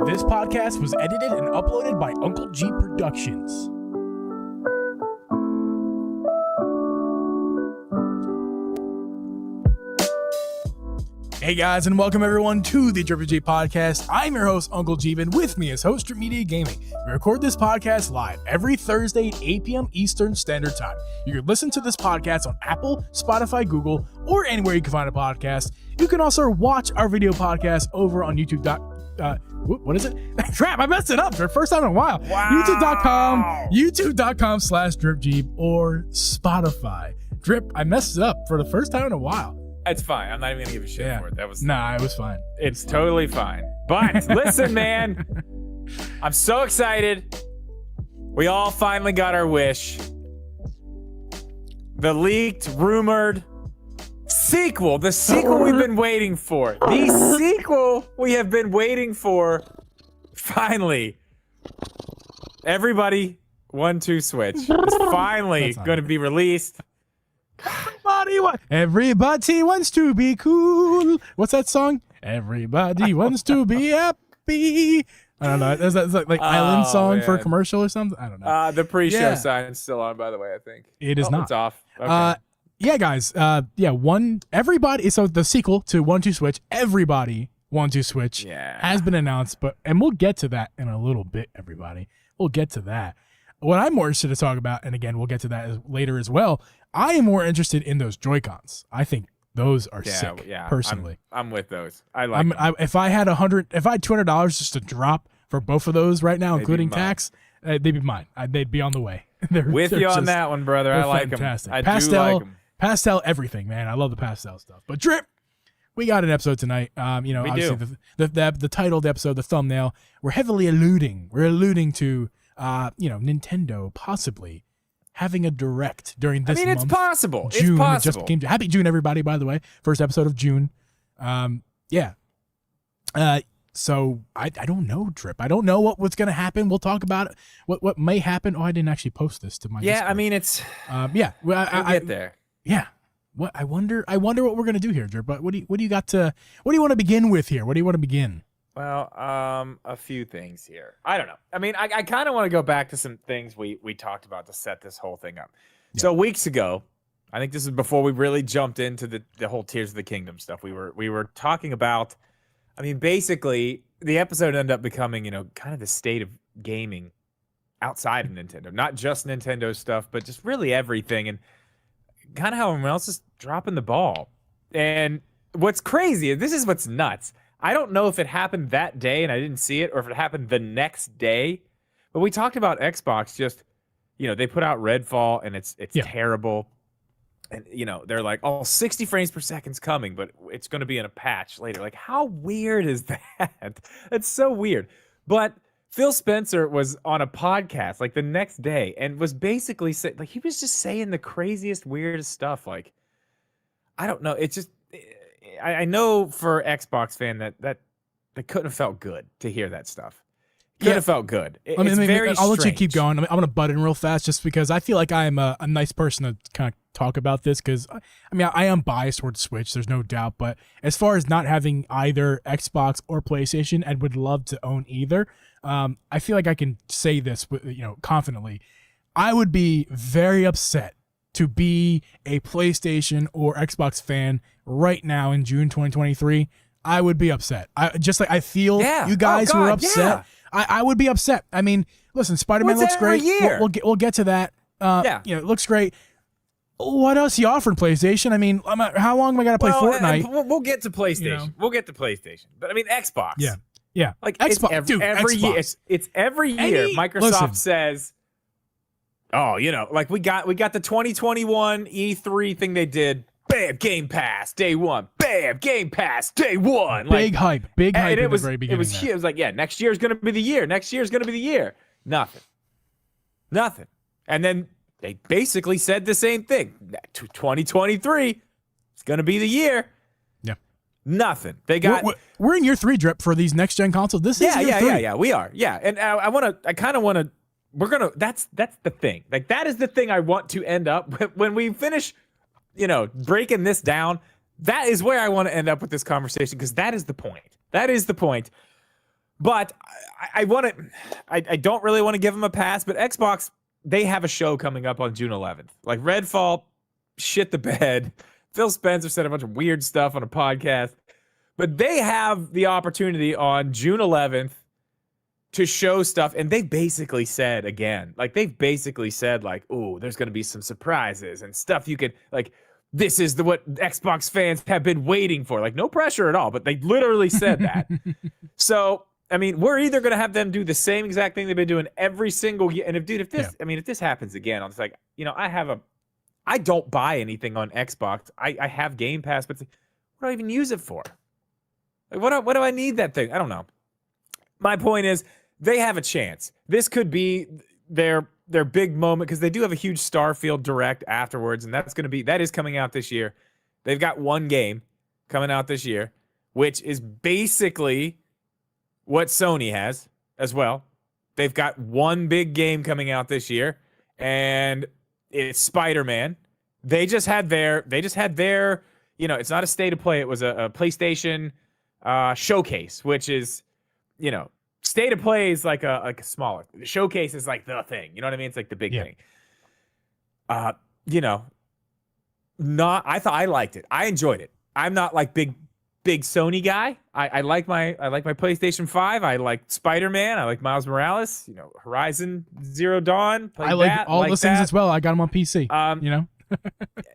This podcast was edited and uploaded by Uncle Geeb Productions. Hey guys, and welcome everyone to the Drip J Podcast. I'm your host, Uncle Geeb, and with me is Host Drip Media Gaming. We record this podcast live every Thursday at 8 p.m. Eastern Standard Time. You can listen to this podcast on Apple, Spotify, Google, or anywhere you can find a podcast. You can also watch our video podcast over on YouTube. What is it? Crap, I messed it up for the first time in a while. Wow. YouTube.com/DripGeeb or Spotify. Drip, I messed it up for the first time in a while. It's fine. I'm not even gonna give a shit for it. It was fine. It's totally fine. But listen, man, I'm so excited. We all finally got our wish. The leaked, rumored sequel. The sequel we've been waiting for. The sequel we have been waiting for. Finally. Everybody, 1-2 switch. It's finally going to be released. Everybody wants to be cool. What's that song? Everybody wants to be happy. I don't know. Is that like island song for a commercial or something? I don't know. The pre-show sign is still on, by the way, I think. It is not. It's off. Okay. Yeah, guys. Everybody. So the sequel to 1-2 Switch, Everybody 1-2 Switch, has been announced, and we'll get to that in a little bit. Everybody, we'll get to that. What I'm more interested to talk about, and again, we'll get to that later as well. I am more interested in those Joy-Cons. I think those are sick. Yeah, personally, I'm with those. I like. If I had $200 just to drop for both of those right now, including tax, they'd be mine. They'd be on the way. they're you on that one, brother. I like them. I do like them. Pastel, everything, man. I love the pastel stuff. But Drip, we got an episode tonight. Obviously the title of the episode, the thumbnail, we're heavily alluding to, Nintendo possibly having a direct during this month. It's possible. June. It's possible. Just came to, happy June, everybody, by the way. First episode of June. So I don't know, Drip. I don't know what's going to happen. We'll talk about it. What may happen. Oh, I didn't actually post this to my Discord. It's... We'll get there. Yeah. What I wonder what we're going to do here, Drip. But what do you want to begin with here? What do you want to begin? Well, a few things here. I don't know. I kind of want to go back to some things we talked about to set this whole thing up. Yeah. So weeks ago, I think this is before we really jumped into the whole Tears of the Kingdom stuff. We were talking about, basically the episode ended up becoming, kind of the state of gaming outside of Nintendo. Not just Nintendo stuff, but just really everything. And kind of how everyone else is dropping the ball. And what's crazy, this is what's nuts. I don't know if it happened that day and I didn't see it, or if it happened the next day. But we talked about Xbox just, they put out Redfall and it's terrible. And, they're like, 60 frames per second's coming, but it's going to be in a patch later. Like, how weird is that? That's so weird. But Phil Spencer was on a podcast like the next day and was basically saying, like, he was just saying the craziest, weirdest stuff. Like, I don't know. It's just, I know for Xbox fan that couldn't have felt good to hear that stuff. Couldn't have felt good. It's very I'll strange. let you keep going. I'm going to butt in real fast just because I feel like I am a nice person to kind of talk about this because, I am biased towards Switch. There's no doubt. But as far as not having either Xbox or PlayStation, and would love to own either, I feel like I can say this, confidently. I would be very upset to be a PlayStation or Xbox fan right now in June 2023. I would be upset. I feel you guys were upset. Yeah. I would be upset. Listen, Spider-Man looks great. We'll get to that. It looks great. What else you offering, PlayStation? How long am I gonna play Fortnite? We'll get to PlayStation. We'll get to PlayStation. But Xbox. Yeah. Like Xbox, every Xbox. year. It's every year. Microsoft says, we got the 2021 E3 thing they did. Bam, Game Pass, day one. Bam, Game Pass, day one. Big hype and at the very beginning. It was huge. It was like, next year's going to be the year. Next year's going to be the year. Nothing. And then they basically said the same thing. 2023 is going to be the year. Yeah. Nothing. They got. We're in year 3, Drip, for these next gen consoles. This is year 3. Yeah. We are. Yeah. And I kind of want to. That's the thing. Like, that is the thing I want to end up when we finish. Breaking this down, that is where I want to end up with this conversation, because that is the point. But I want to. I don't really want to give them a pass. But Xbox, they have a show coming up on June 11th. Like Redfall, shit the bed. Phil Spencer said a bunch of weird stuff on a podcast. But they have the opportunity on June 11th to show stuff, and they basically said again, like oh, there's gonna be some surprises and stuff you could like. This is what Xbox fans have been waiting for. Like, no pressure at all, but they literally said that. So, I mean, we're either going to have them do the same exact thing they've been doing every single year. And if this happens again, I'm just like, I don't buy anything on Xbox. I have Game Pass, but what do I even use it for? Like, what do I need that thing? I don't know. My point is, they have a chance. This could be their big moment because they do have a huge Starfield Direct afterwards, and that is coming out this year. They've got one game coming out this year, which is basically what Sony has as well. They've got one big game coming out this year, and it's Spider-Man. They just had their, it's not a state of play. It was a PlayStation showcase, which is, state of play is like a smaller. The showcase is like the thing. You know what I mean? It's like the big thing. I liked it. I enjoyed it. I'm not like big Sony guy. I like my PlayStation 5. I like Spider-Man. I like Miles Morales. Horizon Zero Dawn. I like all those things as well. I got them on PC.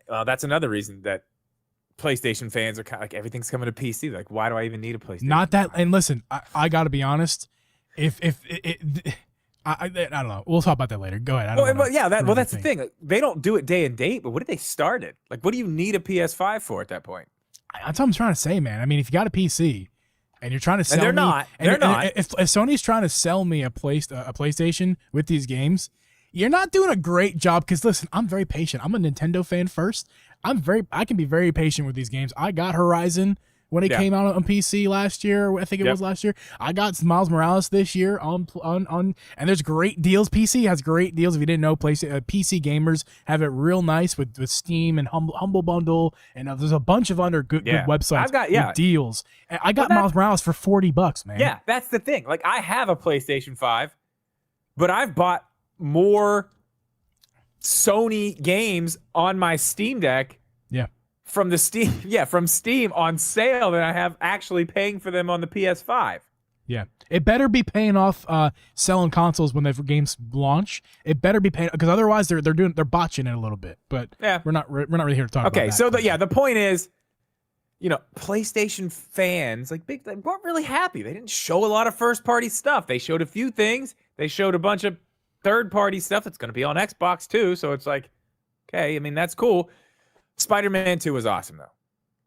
That's another reason that PlayStation fans are kind of like, everything's coming to PC. Like, why do I even need a PlayStation? Not that. And listen, I got to be honest. I don't know. We'll talk about that later. Go ahead. That's the thing. Like, they don't do it day and date. But what did they start it? Like, what do you need a PS5 for at that point? That's what I'm trying to say, man. I mean, if you got a PC and you're trying to sell they're not. If Sony's trying to sell me a PlayStation with these games, you're not doing a great job. Because listen, I'm very patient. I'm a Nintendo fan first. I can be very patient with these games. I got Horizon when it came out on PC last year. I think it was last year. I got Miles Morales this year on and there's great deals. PC has great deals. If you didn't know, PC gamers have it real nice with Steam and Humble Bundle, and there's a bunch of other good websites with deals. And I got Miles Morales for $40, man. Yeah, that's the thing. Like, I have a PlayStation 5, but I've bought more Sony games on my Steam Deck. Yeah. From Steam on sale than I have actually paying for them on the PS5. Yeah, it better be paying off selling consoles when the games launch. It better be paying, because otherwise they're botching it a little bit. But we're not really here to talk about that. Okay, so the point is, PlayStation fans they weren't really happy. They didn't show a lot of first party stuff. They showed a few things. They showed a bunch of third party stuff that's going to be on Xbox too. So it's like, okay, I mean, that's cool. Spider-Man 2 was awesome, though.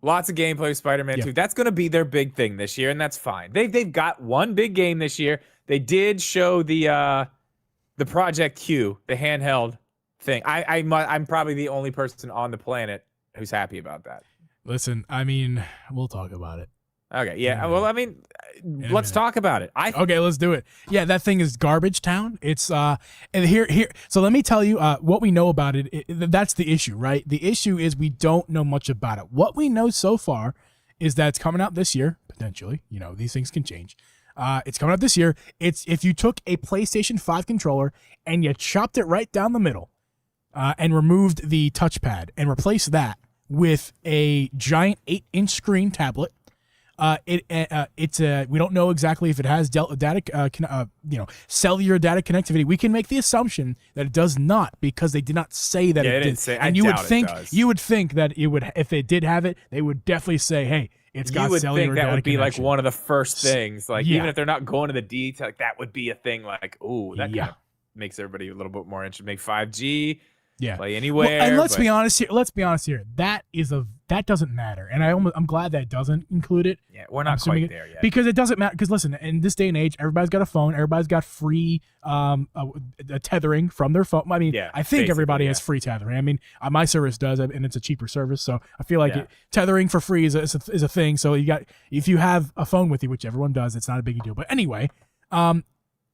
Lots of gameplay with Spider-Man 2. That's going to be their big thing this year, and that's fine. They've got one big game this year. They did show the Project Q, the handheld thing. I'm probably the only person on the planet who's happy about that. Listen, I mean, we'll talk about it. Okay, yeah. Well, I mean, let's talk about it. Okay, let's do it. Yeah, that thing is garbage town. It's and here. So let me tell you what we know about it. That's the issue, right? The issue is we don't know much about it. What we know so far is that it's coming out this year, potentially. These things can change. It's coming out this year. It's if you took a PlayStation 5 controller and you chopped it right down the middle, and removed the touchpad and replaced that with a giant 8-inch screen tablet. We don't know exactly if it has cellular data connectivity. We can make the assumption that it does not, because they did not say that it did. And you would think that it would, if it did have it, they would definitely say, hey, it's got cellular data connection. You would think that would be like one of the first things. Like, even if they're not going to the detail, like, that would be a thing. Like, ooh, that kind of makes everybody a little bit more interested. Make 5G. Play anywhere. Well, and let's be honest here. That doesn't matter, and I'm glad that it doesn't include it. Yeah, we're not quite there yet, because it doesn't matter. Because listen, in this day and age, everybody's got a phone. Everybody's got free tethering from their phone. I mean, I think everybody has free tethering. I mean, my service does, and it's a cheaper service, so I feel like tethering for free is a thing. So if you have a phone with you, which everyone does, it's not a big deal. But anyway,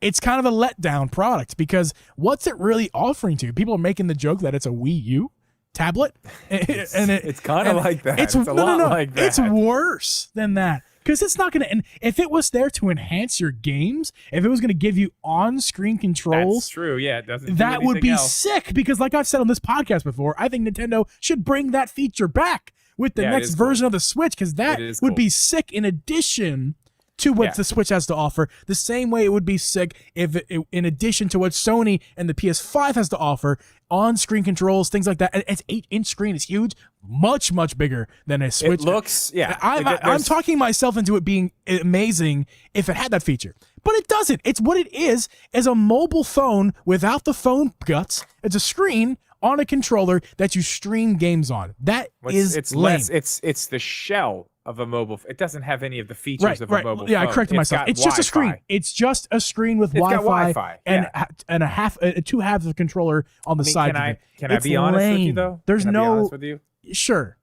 it's kind of a letdown product, because what's it really offering to you? People are making the joke that it's a Wii U tablet, it's kind of like that. It's a lot like that. It's worse than that, Because it's not going to, and if it was there to enhance your games, if it was going to give you on-screen controls, That's true. Yeah, it doesn't. that do would be else. sick. Because like I've said on this podcast before, I think Nintendo should bring that feature back with the Yeah, it next is version cool. of the Switch, because that It is would cool. be sick in addition to what the Switch has to offer. The same way it would be sick if in addition to what Sony and the PS5 has to offer, on-screen controls, things like that. And it's 8-inch screen. It's huge, much much bigger than a Switch. It looks, yeah. I'm talking myself into it being amazing if it had that feature, but it doesn't. It's what it is a mobile phone without the phone guts. It's a screen on a controller that you stream games on. That is it's lame. It's the shell of a mobile. It doesn't have any of the features of a mobile Yeah, phone. I corrected myself. got It's just a screen. Wi-Fi. It's just a screen with It's got Wi-Fi, Wi-Fi, and two halves of the controller on the side. Can I be honest with you though? There's Can I be no. honest with you? Sure.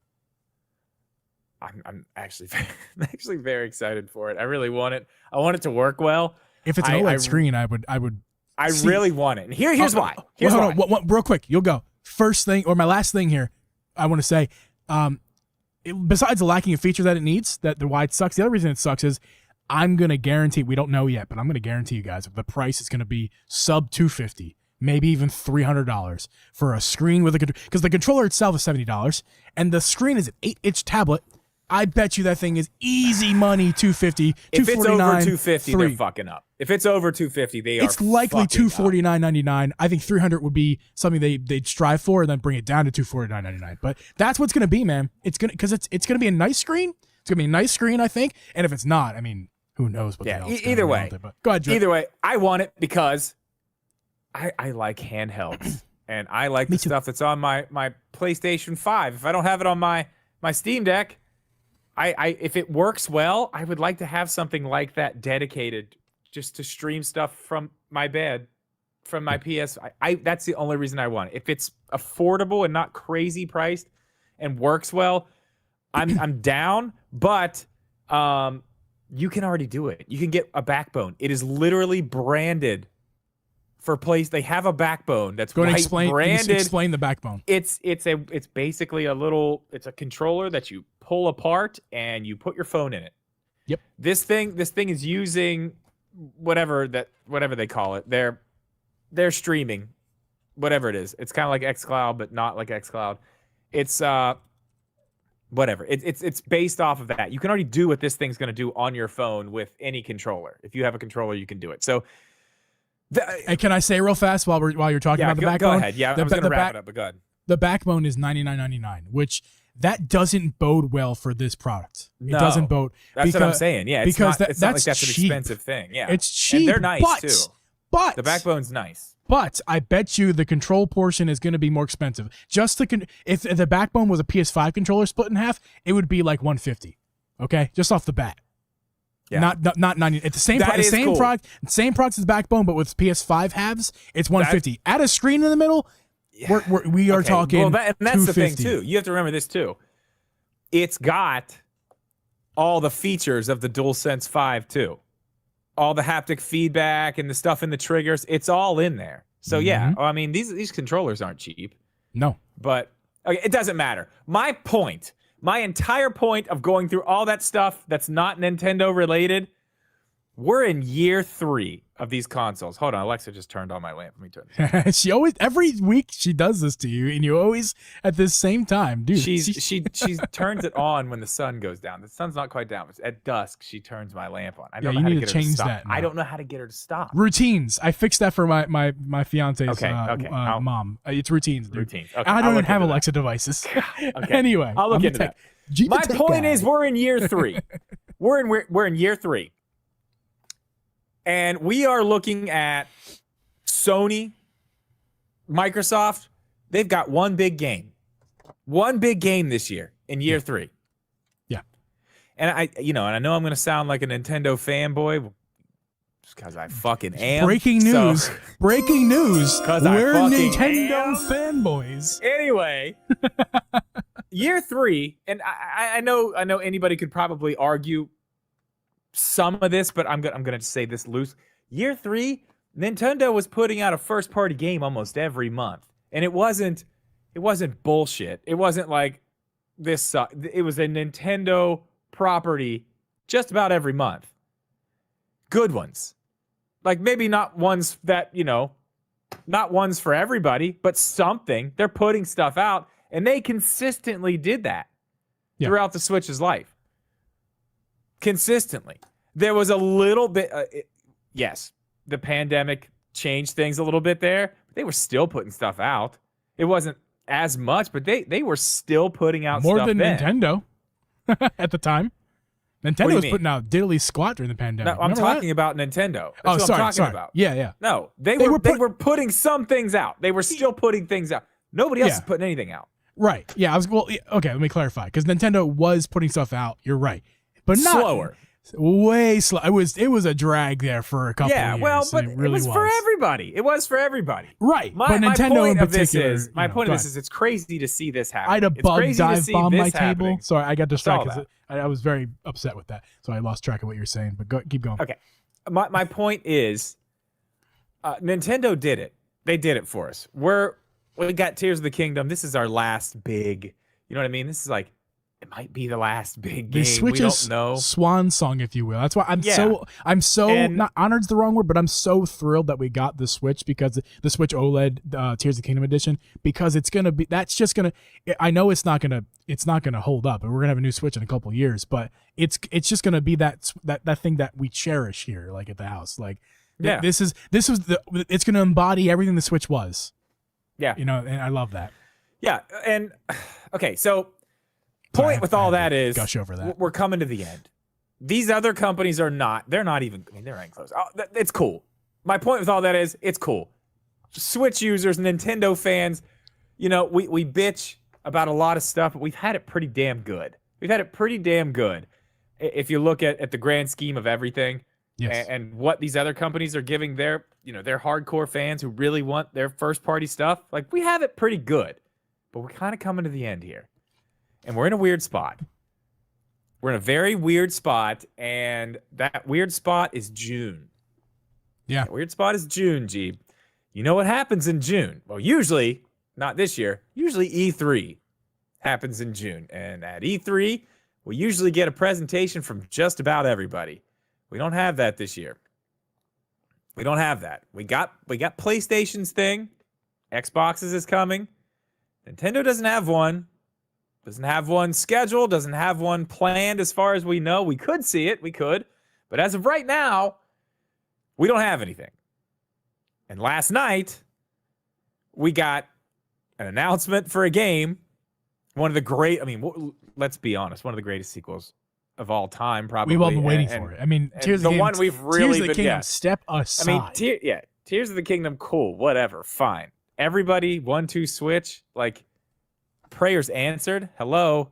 I'm actually very excited for it. I really want it. I want it to work well. If it's an OLED screen, I would. I really want it. And here's why. Here's hold why. on, real quick. You'll go first thing, or my last thing here. I want to say, besides the lacking of feature that it needs, that why it sucks. The other reason it sucks is I'm gonna guarantee. We don't know yet, but I'm gonna guarantee you guys the price is gonna be sub $250, maybe even $300 for a screen with a controller. Because the controller itself is $70, and the screen is an 8-inch tablet. I bet you that thing is easy money. $250, If it's over $250, $3. they're fucking up. If it's over $250, they are. It's likely $249.99. I think $300 would be something they'd strive for, and then bring it down to $249.99. But that's what's gonna be, man. It's gonna be a nice screen. It's gonna be a nice screen, I think. And if it's not, I mean, who knows what the hell's going either on way. with it, but go ahead, Drew. Either way, I want it because I like handhelds and I like the stuff that's on my PlayStation 5. If I don't have it on my Steam Deck, I if it works well, I would like to have something like that dedicated just to stream stuff from my bed, from my PS. That's the only reason I want it. If it's affordable and not crazy priced and works well, I'm down. But you can already do it. You can get a backbone. It is literally branded for place. They have a backbone that's branded. Explain the backbone. It's basically it's a controller that you pull apart and you put your phone in it. Yep. This thing is using whatever they call it. They're streaming, whatever it is. It's kind of like xCloud, but not like xCloud. It's whatever. It's based off of that. You can already do what this thing's going to do on your phone with any controller. If you have a controller, you can do it. So, and can I say real fast while you're talking about the backbone? Go ahead. Yeah, I was going to wrap it up, but go ahead. The backbone is $99.99, which that doesn't bode well for this product. No, it doesn't bode. That's what I'm saying. Yeah, it's not like that's an cheap. expensive thing. Yeah, it's cheap. And they're nice too. But the backbone's nice. But I bet you the control portion is going to be more expensive. If the backbone was a PS5 controller split in half, it would be like $150. Okay, just off the bat. Yeah. Not 90. It's the same cool. product, same product as the backbone, but with PS5 halves, it's $150. Add a screen in the middle. We are talking. Well, that's the thing too. You have to remember this too. It's got all the features of the DualSense 5 too. All the haptic feedback and the stuff in the triggers, it's all in there. So yeah, I mean these controllers aren't cheap. No. But okay, it doesn't matter. My entire point of going through all that stuff that's not Nintendo related, we're in year 3 of these consoles. Hold on, Alexa just turned on my lamp. Let me turn it. She always, every week she does this to you, and you always at the same time, dude. She turns it on when the sun goes down. The sun's not quite down. It's at dusk she turns my lamp on. I don't know how to get her to stop. That now. I don't know how to get her to stop. Routines. I fixed that for my fiance's mom. It's routines. Dude. Routines. Okay, I don't even have Alexa devices. Okay. Anyway, I'll look into that. My point is, we're in year 3. we're in year 3. And we are looking at Sony, Microsoft. They've got one big game this year in year 3. Yeah. And I know I'm going to sound like a Nintendo fanboy because I fucking am. Breaking news. Breaking news. We're Nintendo fanboys. Anyway, year 3, and I know anybody could probably argue some of this, but I'm gonna say this loose. Year 3, Nintendo was putting out a first-party game almost every month, and it wasn't bullshit. It wasn't like this. It was a Nintendo property just about every month. Good ones. Like maybe not ones that, not ones for everybody, but something. They're putting stuff out, and they consistently did that throughout the Switch's life. Consistently. There was a little bit, yes, the pandemic changed things a little bit there. But they were still putting stuff out. It wasn't as much, but they were still putting out more stuff than then. Nintendo at the time. Nintendo was putting out diddly squat during the pandemic. No, I'm talking about Nintendo. That's what sorry, I'm talking about. Yeah. No, they were putting some things out. They were still putting things out. Nobody else is putting anything out. Right. Yeah. Okay. Let me clarify, because Nintendo was putting stuff out. You're right, but not slower. Way slow. It was a drag there for a couple of years. Yeah, well, but it really was for everybody. It was for everybody. Right. But Nintendo in particular. My point of this is it's crazy to see this happen. I had a bug dive bomb my happening. table. Sorry, I got distracted. I was very upset with that, so I lost track of what you were saying. But keep going. Okay. My point is, Nintendo did it. They did it for us. We got Tears of the Kingdom. This is our last big. You know what I mean? This is like. It might be the last big game. We don't know. Swan song, if you will. That's why I'm so not honored's the wrong word, but I'm so thrilled that we got the Switch, because the Switch OLED Tears of the Kingdom edition, because I know it's not gonna hold up, and we're gonna have a new Switch in a couple of years, but it's just gonna be that thing that we cherish here, like at the house. Like it's gonna embody everything the Switch was. Yeah. And I love that. Yeah. And okay, so point with all that is gush over that. We're coming to the end. These other companies they're not even close. It's cool. My point with all that is it's cool. Switch users, Nintendo fans, we bitch about a lot of stuff, but we've had it pretty damn good. If you look at the grand scheme of everything. Yes. And what these other companies are giving their hardcore fans who really want their first party stuff, like we have it pretty good. But we're kind of coming to the end here. And we're in a weird spot. We're in a very weird spot, and that weird spot is June. Yeah. That weird spot is June, Geeb. You know what happens in June? Well, usually, not this year, usually E3 happens in June. And at E3, we usually get a presentation from just about everybody. We don't have that this year. We don't have that. We got PlayStation's thing. Xbox's is coming. Nintendo doesn't have one. Doesn't have one scheduled, doesn't have one planned as far as we know. We could see it, but as of right now, we don't have anything. And last night, we got an announcement for a game. One of the let's be honest, one of the greatest sequels of all time, probably. We've all been waiting for it. I mean, Tears of the Kingdom, we've really Tears of the Kingdom, step aside. Tears of the Kingdom, cool, whatever, fine. Everybody, 1-2 Switch, like, prayers answered. Hello.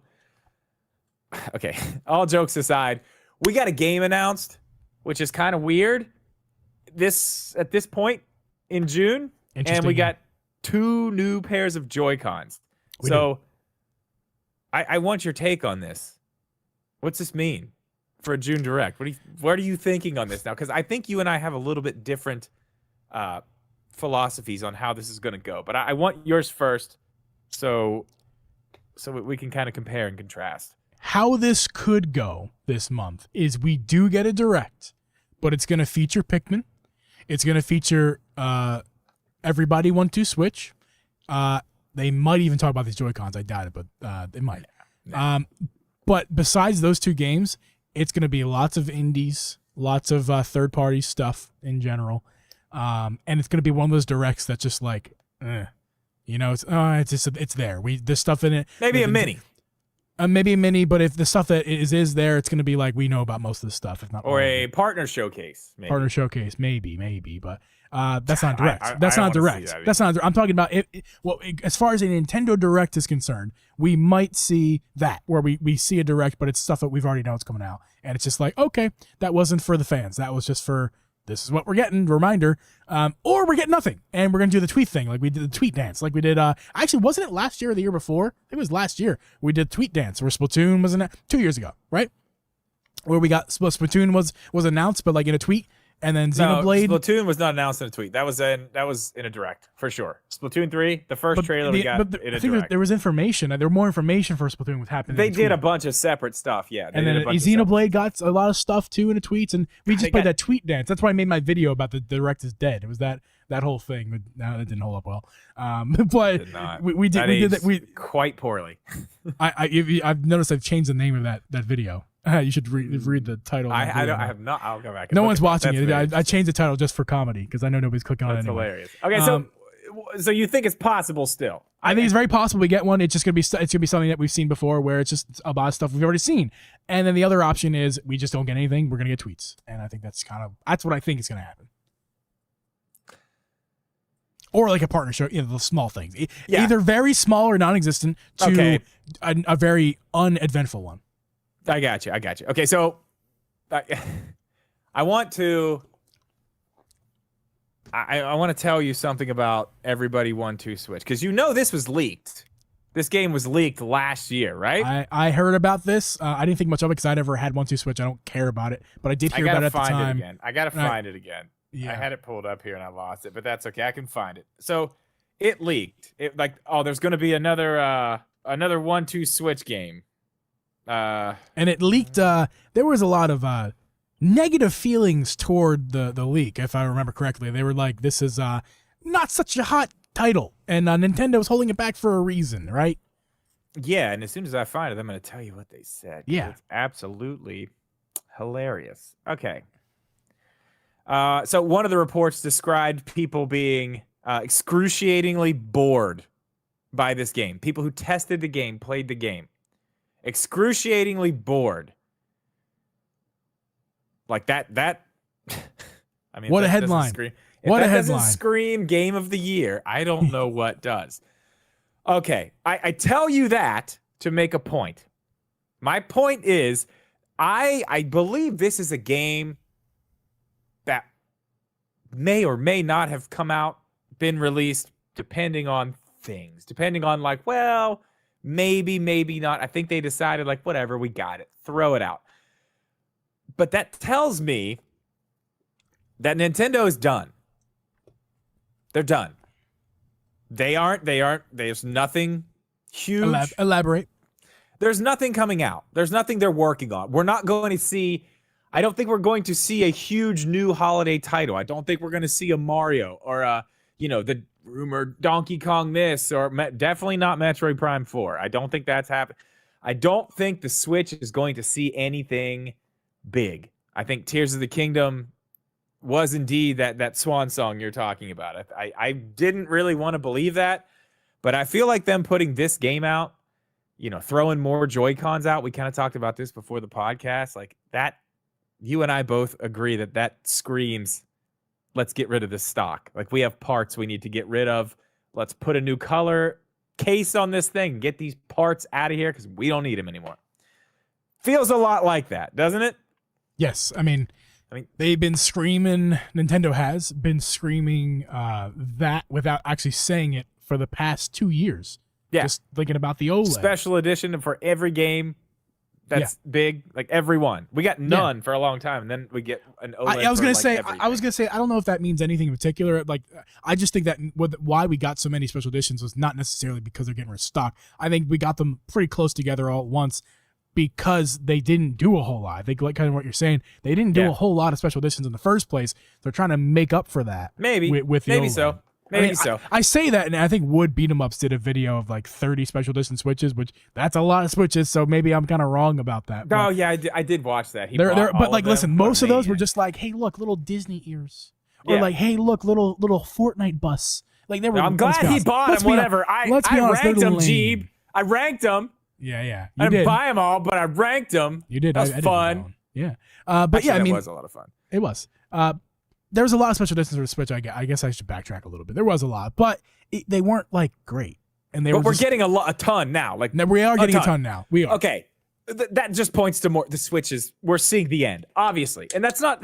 Okay, all jokes aside, we got a game announced, which is kind of weird. At this point in June, and we got 2 new pairs of Joy-Cons. So I want your take on this. What's this mean for a June Direct? What are you thinking on this now? Because I think you and I have a little bit different philosophies on how this is going to go. But I want yours first, so we can kind of compare and contrast. How this could go this month is we do get a Direct, but it's going to feature Pikmin. It's going to feature everybody 1-2 Switch. They might even talk about these Joy-Cons. I doubt it, but they might. But besides those 2 games, it's going to be lots of indies, lots of third-party stuff in general. And it's going to be one of those Directs that's just like, it's there. There's stuff in it. Maybe a mini. Maybe a mini, but if the stuff that is there, it's going to be like we know about most of the stuff, if not. Or a partner showcase. Maybe. Partner showcase, maybe, but that's not Direct. That's not Direct. That's not. I'm talking about it. Well, as far as a Nintendo Direct is concerned, we might see that where we see a Direct, but it's stuff that we've already know it's coming out, and it's just like, okay, that wasn't for the fans. That was just for. This is what we're getting, reminder, or we're getting nothing, and we're going to do the tweet thing, like we did the tweet dance, like we did, actually, wasn't it last year or the year before? I think it was last year, we did tweet dance, where Splatoon wasn't 2 years ago, right? Where we got, Splatoon was announced, but like in a tweet, And then No, Xenoblade. Splatoon was not announced in a tweet. That was in a direct for sure. Splatoon 3, the first trailer we got in a I think direct. there was information. There were more information for Splatoon was happening. They did a bunch of separate stuff, yeah. And then Xenoblade got a lot of stuff too in the tweets, and we just played that tweet dance. That's why I made my video about the direct is dead. It was that whole thing. But now that didn't hold up well. But we did that quite poorly. I've noticed I've changed the name of that video. You should read the title. I have not. I'll go back. No one's watching it. I changed the title just for comedy because I know nobody's clicking on it anyway. Hilarious. Okay, so you think it's possible still? I think it's very possible we get one. It's just gonna be something that we've seen before, where it's just a lot of stuff we've already seen. And then the other option is we just don't get anything. We're gonna get tweets, and I think that's what I think is gonna happen. Or like a partnership, the small things, either very small or non-existent to a very uneventful one. I got you. Okay, so I want to tell you something about Everybody 1-2 Switch, because this was leaked. This game was leaked last year, right? I heard about this. I didn't think much of it because I never had 1-2 Switch. I don't care about it, but I did hear about it at the time. I gotta find it again. Yeah. I had it pulled up here and I lost it, but that's okay. I can find it. So it leaked. There's going to be another 1-2 Switch game. And it leaked. There was a lot of negative feelings toward the leak, if I remember correctly. They were like, "This is not such a hot title," and Nintendo was holding it back for a reason, right? Yeah, and as soon as I find it, I'm going to tell you what they said. Yeah, it's absolutely hilarious. Okay. So one of the reports described people being excruciatingly bored by this game. People who tested the game, played the game. Excruciatingly bored. Like that I mean, what a headline. What a headline. Doesn't scream game of the year, I don't know what does. Okay, I tell you that to make a point. My point is, I believe this is a game that may or may not have been released, depending on things. Depending on maybe not. I think they decided whatever, we got it. Throw it out. But that tells me that Nintendo is done. They're done. They aren't. There's nothing huge. Elaborate. There's nothing coming out. There's nothing they're working on. We're not going to see. I don't think we're going to see a huge new holiday title. I don't think we're going to see a Mario or the rumored Donkey Kong this, or definitely not Metroid Prime 4. I don't think that's happening. I don't think the Switch is going to see anything big. I think Tears of the Kingdom was indeed that swan song you're talking about. I didn't really want to believe that, but I feel like them putting this game out, throwing more Joy-Cons out. We kind of talked about this before the podcast. That, you and I both agree that screams, let's get rid of this stock. We have parts we need to get rid of. Let's put a new color case on this thing. Get these parts out of here because we don't need them anymore. Feels a lot like that, doesn't it? Yes. I mean, they've been screaming, Nintendo has been screaming that without actually saying it for the past 2 years. Yeah. Just thinking about the OLED. Special edition for every game that's big, every one. We got none for a long time, and then we get an OLED. I was gonna say, I don't know if that means anything in particular. I just think that why we got so many special editions was not necessarily because they're getting rid of stock. I think we got them pretty close together all at once because they didn't do a whole lot. I think, kind of what you're saying, they didn't do a whole lot of special editions in the first place. They're trying to make up for that. Maybe with the maybe OLED. So. Maybe so. I say that, and I think Wood Beat 'em Ups did a video of 30 special edition Switches, which that's a lot of Switches. So maybe I'm kind of wrong about that. Oh yeah, I did watch that. But listen, most of those were just hey, look, little Disney ears, or hey, look, little Fortnite bus. They were. I'm glad he bought them. Whatever. I ranked them, Geeb. I ranked them. Yeah. I didn't buy them all, but I ranked them. You did. That was fun. Yeah. But actually, it was a lot of fun. It was. There was a lot of special editions for the Switch. I guess I should backtrack a little bit. There was a lot, but they weren't great. And we're getting a ton now. We are getting a ton now. We are. Okay, that just points to more. The Switches. We're seeing the end, obviously, and that's not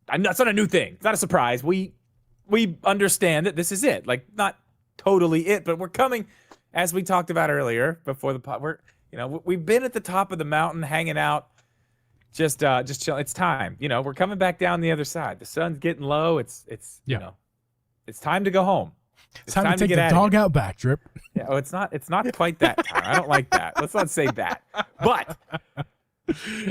a new thing. It's not a surprise. We understand that this is it. Not totally it, but we're coming, as we talked about earlier before the pod. We've been at the top of the mountain, hanging out, just chill. It's time. You know, we're coming back down the other side. The sun's getting low. It's you know, it's time to go home. It's time to take the dog out back, Drip. Yeah, oh, it's not quite that time. I don't like that. Let's not say that. But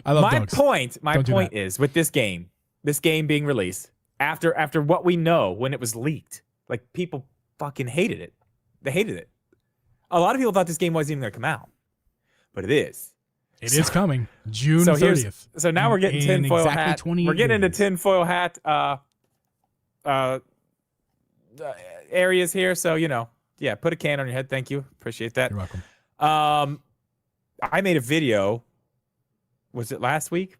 I love dogs. My point is with this game being released after what we know when it was leaked, like people fucking hated it. They hated it. A lot of people thought this game wasn't even going to come out, but it is. It is coming June 30th. So now we're getting tinfoil hat. We're getting into tinfoil hat areas here. So, you know, yeah, put a can on your head. Thank you. Appreciate that. You're welcome. I made a video. Was it last week?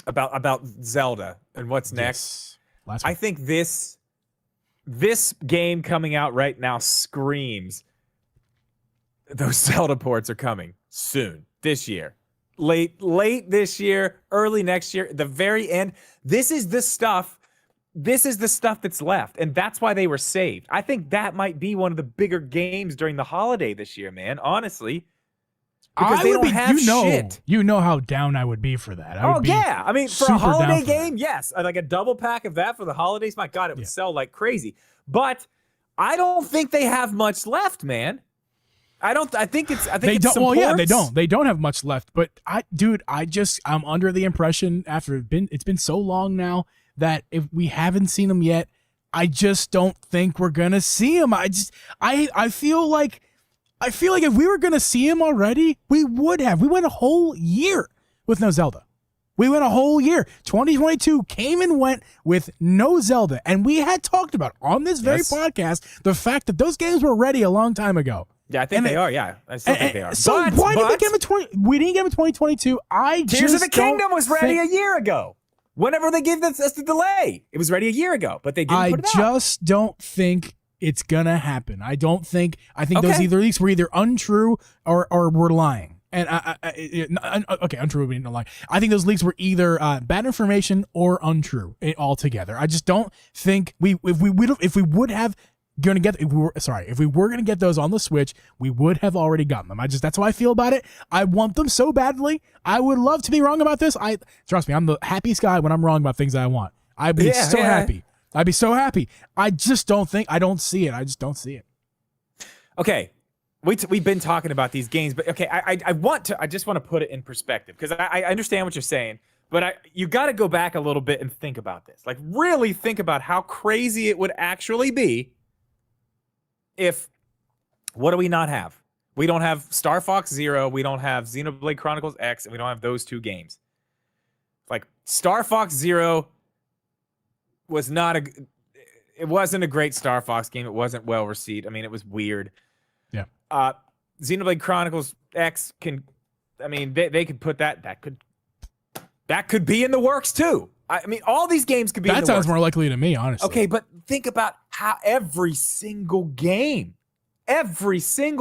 About Zelda and what's next. Last week. I think this game coming out right now screams those Zelda ports are coming soon this year. Late this year, early next year, the very end. This is the stuff that's left, and that's why they were saved. I think that might be one of the bigger games during the holiday this year, man, honestly. Because they don't have shit. You know how down I would be for that. Yeah. I mean, for a holiday game, yes. Like a double pack of that for the holidays, my God, it would sell like crazy. But I don't think they have much left, man. I think they don't. Well, yeah, they don't. They don't have much left. But I'm under the impression it's been so long now that if we haven't seen them yet, I just don't think we're gonna see them. I feel like if we were gonna see him already, we would have. We went a whole year with no Zelda. We went a whole year. 2022 came and went with no Zelda, and we had talked about on this very podcast the fact that those games were ready a long time ago. Yeah, I think they are. Yeah, I still think they are. So why did we get them we didn't get them in 2022. Tears of the Kingdom was ready a year ago. Whenever they gave us the delay, it was ready a year ago, but they didn't put it out. I just don't think it's gonna happen. I think those leaks were either untrue or we're lying. And untrue would be no lie. I think those leaks were either bad information or untrue altogether. I just don't think if we were gonna get those on the Switch, we would have already gotten them. That's how I feel about it. I want them so badly. I would love to be wrong about this. Trust me, I'm the happiest guy when I'm wrong about things that I want. I'd be so happy. I'd be so happy. I just don't see it. I just don't see it. Okay. We've been talking about these games, but okay, I just want to put it in perspective because I understand what you're saying, but you got to go back a little bit and think about this. Like really think about how crazy it would actually be if, what do we not have? We don't have Star Fox Zero, we don't have Xenoblade Chronicles X, and we don't have those two games. Like Star Fox Zero it wasn't a great Star Fox game. It wasn't well received. I mean, it was weird. Yeah. Xenoblade Chronicles X they could put that could be in the works too. I mean, all these games could be in the works. That sounds more likely to me, honestly. Okay, but think about how every single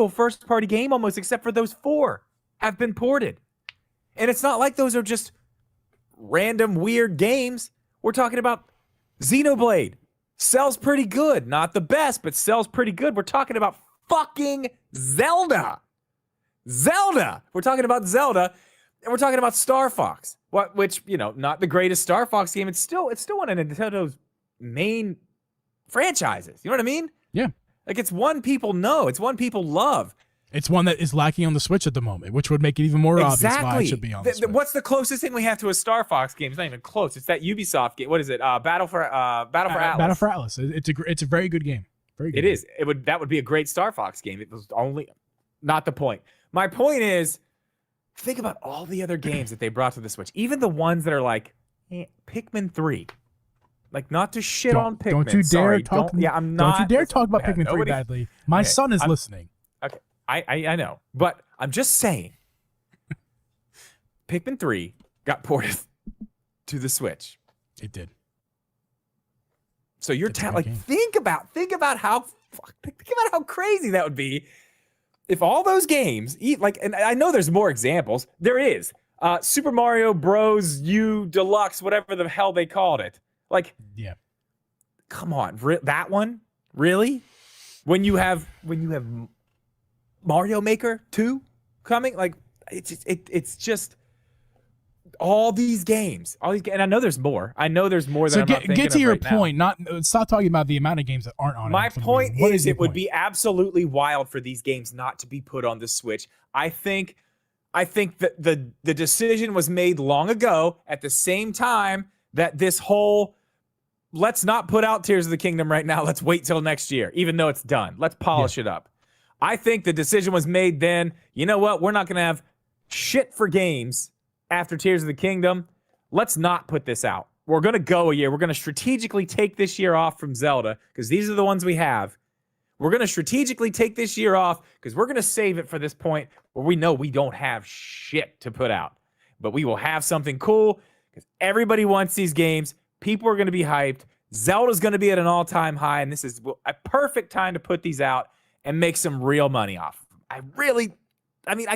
first-party game almost, except for those 4, have been ported. And it's not like those are just random weird games. We're talking about Xenoblade. Sells pretty good. Not the best, but sells pretty good. We're talking about fucking Zelda. We're talking about Zelda, and we're talking about Star Fox. Which, not the greatest Star Fox game. It's still one of Nintendo's main franchises. You know what I mean? Yeah. Like it's one people know. It's one people love. It's one that is lacking on the Switch at the moment, which would make it even more obvious why it should be on the Switch. What's the closest thing we have to a Star Fox game? It's not even close. It's that Ubisoft game. What is it? Battle for Atlas. Battle for Atlas. It's a very good game. Very good. It is. That would be a great Star Fox game. It was only not the point. My point is, think about all the other games that they brought to the Switch. Even the ones that are like Pikmin 3. Like not to shit on Pikmin. Don't you dare talk. I'm not. Don't you dare talk about Pikmin 3 badly. My son is listening. Okay, I know, but I'm just saying. Pikmin 3 got ported to the Switch. It did. So you're think about how crazy that would be if all those games and I know there's more examples. There is Super Mario Bros. U Deluxe, whatever the hell they called it. Like, yeah, come on, that one, really? When you have Mario Maker 2 coming, like it's just all these games, and I know there's more. I know there's more So than I'm not thinking get to of your right now. point. Not stop talking about the amount of games that aren't on it. My for some point reason. What is, your it would point? be absolutely wild for these games not to be put on the Switch. I think that the decision was made long ago, at the same time that this whole let's not put out Tears of the Kingdom right now, let's wait till next year, even though it's done. Let's polish it up. I think the decision was made then, you know what? We're not going to have shit for games after Tears of the Kingdom. Let's not put this out. We're going to go a year. We're going to strategically take this year off from Zelda because these are the ones we have. We're going to strategically take this year off because we're going to save it for this point where we know we don't have shit to put out. But we will have something cool because everybody wants these games. People are going to be hyped. Zelda's going to be at an all-time high, and this is a perfect time to put these out and make some real money off. I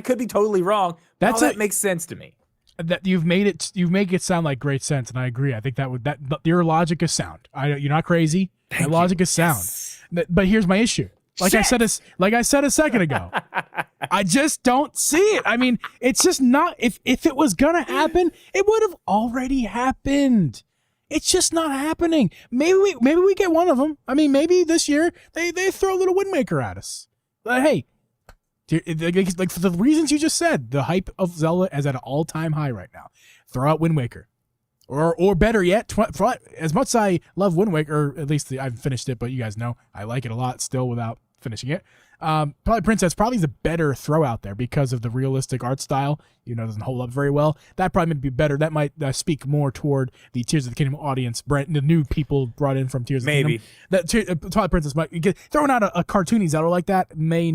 could be totally wrong. That makes sense to me. That you make it sound like great sense, and I agree. I think that your logic is sound. You're not crazy. That logic is sound. Yes. But here's my issue. Like I said a second ago, I just don't see it. I mean, it's just not. If it was gonna happen, it would have already happened. It's just not happening. Maybe we get one of them. I mean, maybe this year they throw a little Wind Waker at us. But hey, like for the reasons you just said, the hype of Zelda is at an all-time high right now. Throw out Wind Waker. Or better yet, as much as I love Wind Waker, or at least I haven't finished it, but you guys know I like it a lot still without finishing it. Probably Princess probably is a better throw out there because of the realistic art style. It doesn't hold up very well. That probably might be better. That might speak more toward the Tears of the Kingdom audience, the new people brought in from Tears of the Kingdom. That Twilight Princess might throwing out a cartoony Zelda like that may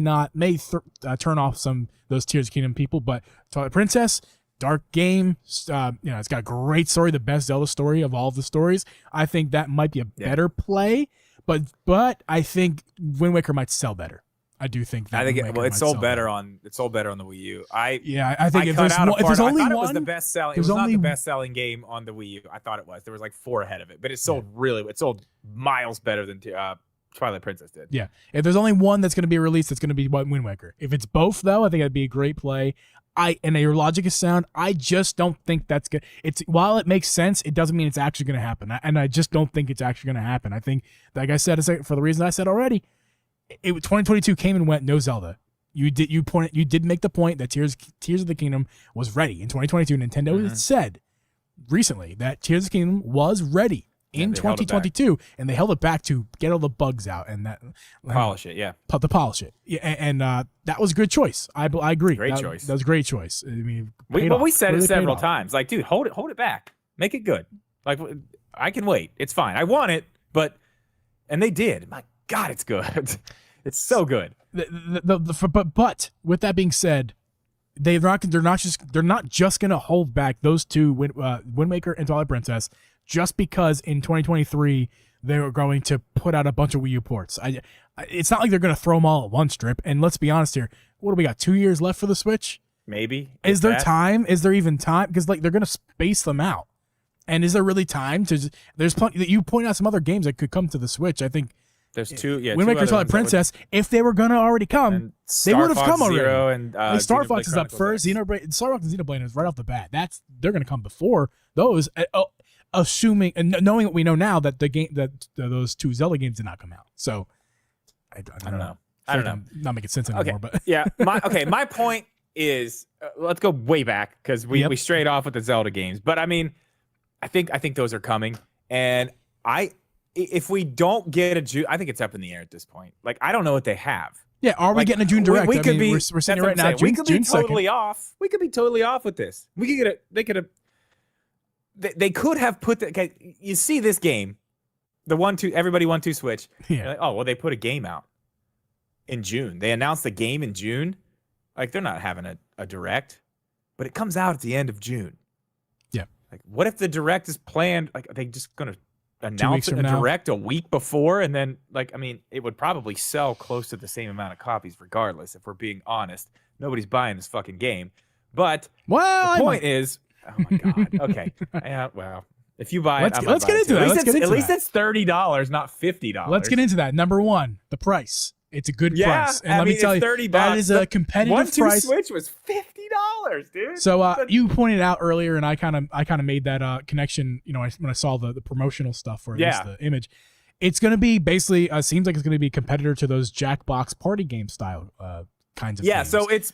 turn off some those Tears of the Kingdom people, but Twilight Princess. Dark game, it's got a great story, the best Zelda story of all of the stories. I think that might be a better play, but I think Wind Waker might sell better. I do think that. It sold better on the Wii U. I think if there's only one, it was the best selling. It was not the best selling game on the Wii U. I thought it was. There was like 4 ahead of it, but it sold miles better than Twilight Princess did. Yeah, if there's only one that's going to be released, it's going to be Wind Waker. If it's both, though, I think that'd be a great play. And your logic is sound. I just don't think that's good. While it makes sense, it doesn't mean it's actually going to happen. And I just don't think it's actually going to happen. I think, like I said, for the reason I said already, 2022 came and went, no Zelda. You did make the point that Tears of the Kingdom was ready in 2022. Nintendo had said recently that Tears of the Kingdom was ready in 2022, and they held it back to get all the bugs out and polish it. To polish it. Yeah, and that was a good choice. I agree. Great choice. That was a great choice. I mean, we said it several times. Like, dude, hold it back. Make it good. Like, I can wait. It's fine. I want it, and they did. My God, it's good. It's so good. But with that being said, they're not just gonna hold back those two Wind Waker and Twilight Princess just because in 2023 they were going to put out a bunch of Wii U ports. It's not like they're gonna throw them all at one strip. And let's be honest here, what do we got? 2 years left for the Switch? Maybe. Is there time? Is there even time? Because they're gonna space them out. And is there really time to? There's plenty. You point out some other games that could come to the Switch. I think. There's two. Yeah, Wind Waker, Twilight Princess. If they were gonna already come, they would have come already. And Star Fox is up first. Star Fox and Xenoblade is right off the bat. They're gonna come before those. Assuming and knowing what we know now that those 2 Zelda games did not come out. So I don't know. I'm not making sense anymore. But yeah. My point is let's go way back because we strayed off with the Zelda games. But I mean, I think those are coming, and if we don't get a June, I think it's up in the air at this point. Like, I don't know what they have. Yeah, are we getting a June Direct? We're sitting right now. We could be totally off. We could be totally off with this. We could get it. They could have. They could have put the. Okay, you see this game, the 1-2. Everybody 1-2 Switch. Yeah. Like, oh well, they put a game out in June. They announced the game in June. Like, they're not having a Direct, but it comes out at the end of June. Yeah. Like, what if the Direct is planned? Like, are they just gonna announce it in a Direct a week before, and then it would probably sell close to the same amount of copies regardless. If we're being honest, nobody's buying this fucking game. But the point is, oh my God, okay, yeah, well, if you buy it, let's get into that. At least it's $30, not $50. Let's get into that. Number one, the price. It's a good Yeah, price. And I let mean, me tell it's you, 30 that bucks. is a competitive price. Switch was $50, dude. So you pointed out earlier, and I kind of made that connection. You know, when I saw the promotional stuff, or at least the image, it's going to be basically seems like it's going to be a competitor to those Jackbox party game style kinds of games. So it's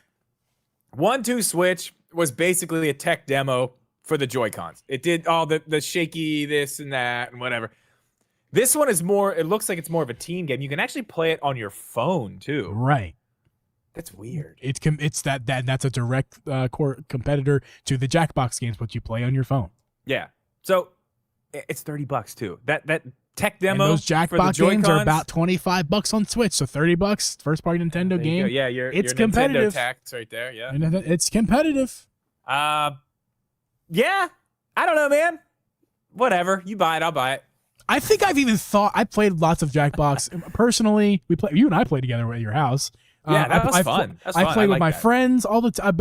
1-2 Switch was basically a tech demo for the Joy-Cons. It did all the shaky this and that and whatever. This one is more. It looks like it's more of a team game. You can actually play it on your phone too. Right. That's weird. It's that's a direct core competitor to the Jackbox games, but you play on your phone. Yeah. So it's $30 too. That tech demo. And those Jackbox games are about $25 on Switch, so $30 first party Nintendo game. Yeah, it's your competitive. Nintendo tax right there. Yeah, and it's competitive. Yeah. I don't know, man. Whatever. You buy it, I'll buy it. I think I've even thought I played lots of Jackbox personally. You and I played together at your house. Yeah, that was fun. I played with my friends all the time,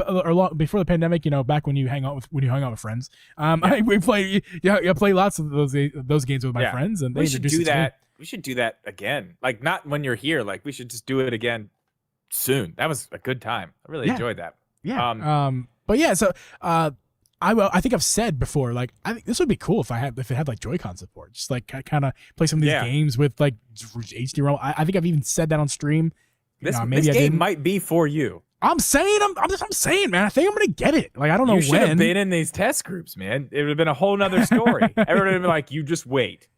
before the pandemic. You know, back when you hung out with friends. We play. I play lots of those games with my friends, and we should do that. We should do that again. Like not when you're here. Like we should just do it again soon. That was a good time. I really enjoyed that. Yeah. But yeah. So I think I've said before, like I think this would be cool if it had like Joy-Con support, just like kind of play some of these games with like HD ROM. I think I've even said that on stream. This game might be for you. I'm saying, I'm saying, man. I think I'm gonna get it. Like I don't know when. You should have been in these test groups, man. It would have been a whole nother story. Everybody would have been like, "You just wait."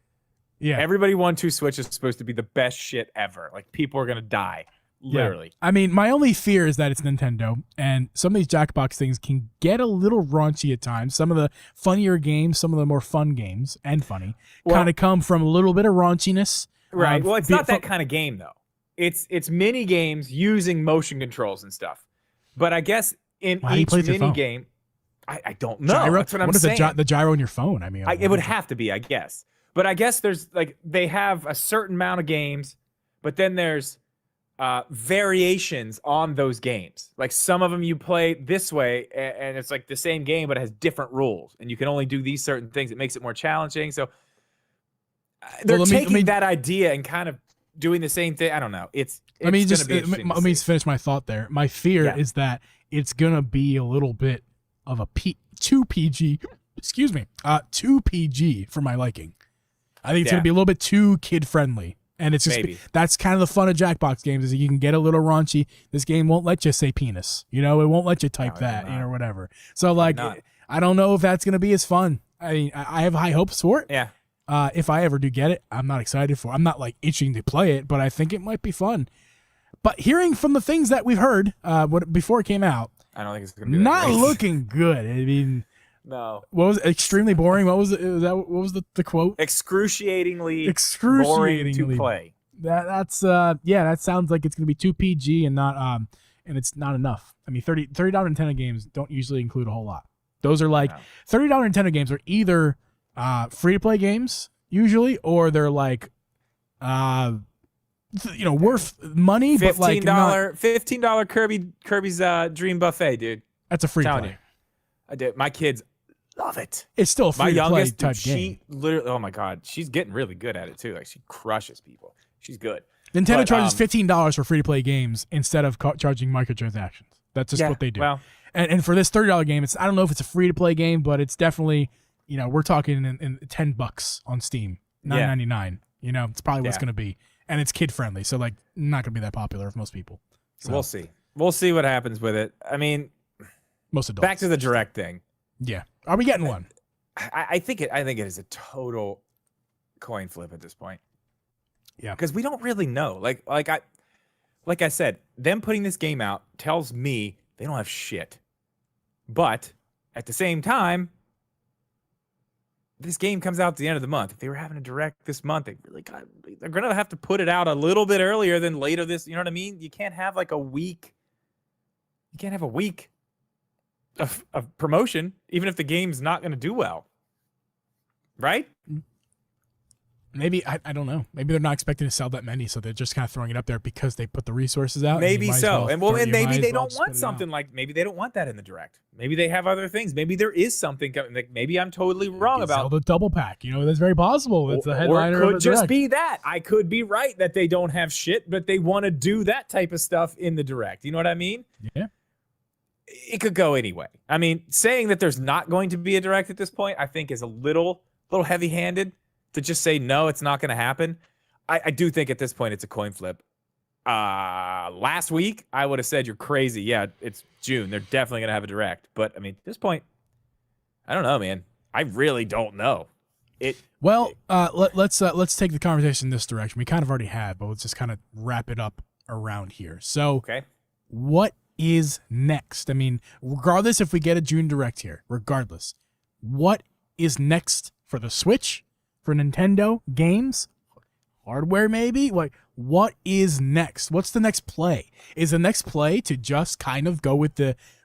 Yeah. Everybody 1-2 Switch is supposed to be the best shit ever. Like people are gonna die. Literally. Yeah. I mean, my only fear is that it's Nintendo, and some of these Jackbox things can get a little raunchy at times. Some of the funnier games, some of the more fun games, and funny, kind of come from a little bit of raunchiness. Right. Well, it's not that kind of game, though. It's mini games using motion controls and stuff. But I guess in each mini game, I don't know. Gyro? That's what I'm what is saying. The gyro on your phone? I mean, it would have to be, I guess. But I guess there's like they have a certain amount of games, but then there's variations on those games. Like some of them you play this way and it's like the same game but it has different rules and you can only do these certain things. It makes it more challenging. So they're taking that idea and kind of doing the same thing. I don't know. Let me just finish my thought there. My fear is that it's gonna be a little bit of a 2PG. Excuse me, 2PG for my liking. I think it's gonna be a little bit too kid friendly. And it's just that's kind of the fun of Jackbox games is that you can get a little raunchy. This game won't let you say penis, it won't let you type that, or whatever. So like, I don't know if that's gonna be as fun. I mean, I have high hopes for it. Yeah. If I ever do get it, I'm not excited for it. I'm not like itching to play it, but I think it might be fun. But hearing from the things that we've heard, before it came out, I don't think it's gonna be not looking good. I mean. No. What was it? Extremely boring? What was it? What was the quote? Excruciatingly boring to play. That sounds like it's gonna be too PG and not and it's not enough. I mean, $30 Nintendo games don't usually include a whole lot. Those are like $30 Nintendo games are either free to play games usually, or they're like worth money, but like $15 Kirby's Dream Buffet, dude. That's a free play. I did. My kids love it. It's still a free to play type game. She literally, oh my god, she's getting really good at it too. Like she crushes people. She's good. Nintendo charges $15 for free to play games instead of charging microtransactions. That's just what they do. Well, and for this $30 game, I don't know if it's a free to play game, but it's definitely we're talking in $10 on Steam, $9.99. It's probably what it's gonna be, and it's kid friendly, so like not gonna be that popular for most people. So, we'll see. We'll see what happens with it. I mean. Most adults. Back to the direct thing. Yeah. Are we getting one? I think it is a total coin flip at this point. Yeah. Because we don't really know. Like I said, them putting this game out tells me they don't have shit. But at the same time, this game comes out at the end of the month. If they were having a direct this month, they're gonna have to put it out a little bit earlier than later this. You know what I mean? You can't have like a week. You can't have a week of promotion, even if the game's not going to do well, right? Maybe I don't know. Maybe they're not expecting to sell that many, so they're just kind of throwing it up there because they put the resources out. Maybe so. And maybe they don't want put it something out. like, maybe they don't want that in the direct. Maybe they have other things. Maybe there is something coming. Like, maybe I'm totally wrong about Zelda double pack. You know, that's very possible. It's the or headliner. it of could the just direct. be that. I could be right that they don't have shit, but they want to do that type of stuff in the direct. You know what I mean? Yeah. It could go anyway. I mean, saying that there's not going to be a direct at this point, I think is a little heavy-handed to just say no, it's not going to happen. I do think at this point it's a coin flip. Last week I would have said you're crazy. Yeah, it's June. They're definitely going to have a direct. But I mean, at this point, I don't know, man. I really don't know. Let's take the conversation in this direction. We kind of already had, but let's just kind of wrap it up around here. So, okay, what is next? I mean, regardless if we get a June direct here, regardless, what is next for the Switch, for Nintendo games, hardware maybe? Like, what is next? What's the next play? Is the next play to just kind of go with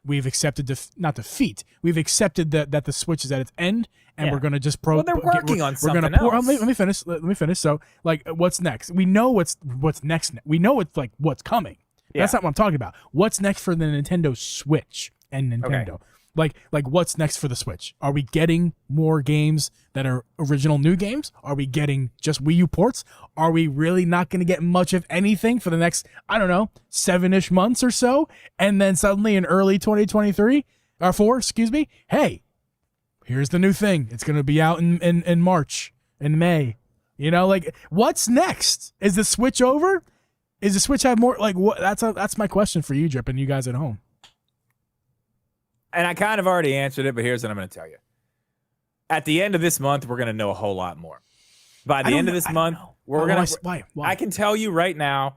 we've accepted not defeat. We've accepted that the Switch is at its end, and we're gonna just they're working on something else. Let me finish. Let me finish. So, like, what's next? We know what's next. We know it's like what's coming. Yeah. That's not what I'm talking about. What's next for the Nintendo Switch and Nintendo? Okay. Like what's next for the Switch? Are we getting more games that are original new games? Are we getting just Wii U ports? Are we really not going to get much of anything for the next, I don't know, 7-ish months or so? And then suddenly in early 2023 or 4, excuse me, hey, here's the new thing. It's going to be out in March, in May. You know, like, what's next? Is the Switch over? Is the Switch have more? Like, what? That's my question for you, Drip, and you guys at home. And I kind of already answered it, but here's what I'm going to tell you. At the end of this month, we're going to know a whole lot more. By the end of this month, we're going to. Why? I can tell you right now,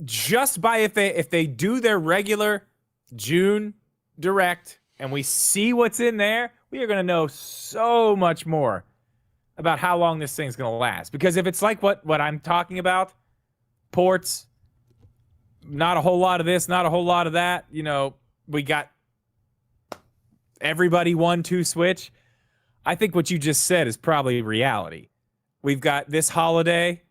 just by if they do their regular June direct and we see what's in there, we are going to know so much more about how long this thing's going to last. Because if it's like what I'm talking about, ports, not a whole lot of this, not a whole lot of that. You know, we got everybody 1-2 Switch. I think what you just said is probably reality. We've got this holiday.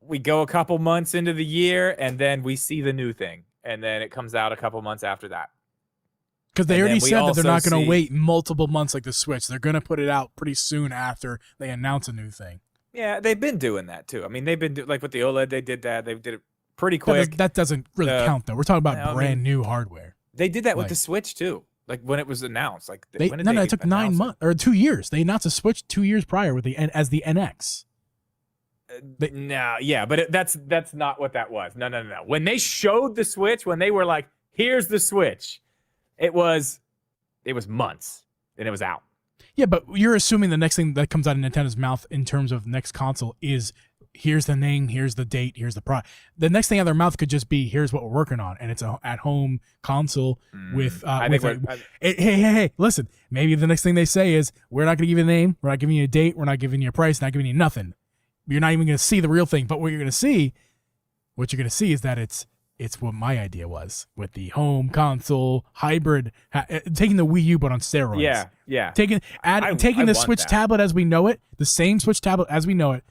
We go a couple months into the year, and then we see the new thing. And then it comes out a couple months after that. Because they already said that they're not going to wait multiple months like the Switch. They're going to put it out pretty soon after they announce a new thing. Yeah, they've been doing that, too. I mean, they've been like with the OLED, they did that. They did it pretty quick. That doesn't really count, though. We're talking about brand new hardware. They did that with the Switch, too. Like when it was announced, like it took 9 months or 2 years. They announced a Switch 2 years prior with as the NX. But that's not what that was. No. When they showed the Switch, when they were like, "Here's the Switch," it was months and it was out. Yeah, but you're assuming the next thing that comes out of Nintendo's mouth in terms of next console is, here's the name, here's the date, here's the product. The next thing out of their mouth could just be, here's what we're working on, and it's an at-home console with. Hey, listen. Maybe the next thing they say is, we're not going to give you a name, we're not giving you a date, we're not giving you a price, not giving you nothing. You're not even going to see the real thing. But what you're going to see is that it's what my idea was with the home console hybrid, taking the Wii U but on steroids. Yeah. Taking the Switch tablet as we know it, the same Switch tablet as we know it.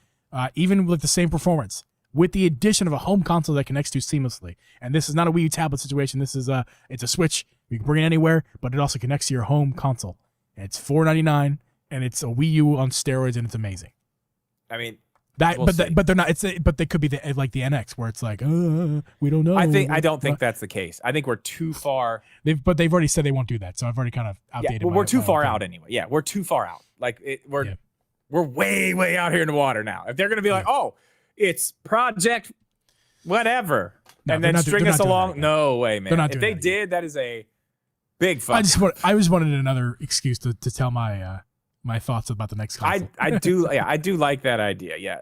Even with the same performance, with the addition of a home console that connects to seamlessly. And this is not a Wii U tablet situation. This is it's a Switch. You can bring it anywhere, but it also connects to your home console. And it's $499, and it's a Wii U on steroids, and it's amazing. I mean, but they're not. But they could be the NX, where it's like, we don't know. I don't think that's the case. I think we're too far. They've already said they won't do that, so I've already kind of outdated. Yeah, we're too far out anyway. Yeah, we're too far out. Like we're way, way out here in the water now. If they're going to be like, oh, it's project whatever, and then string us along, no way, man. If they did, that is a big fuck. I just wanted another excuse to tell my my thoughts about the next console. I do like that idea. Yeah,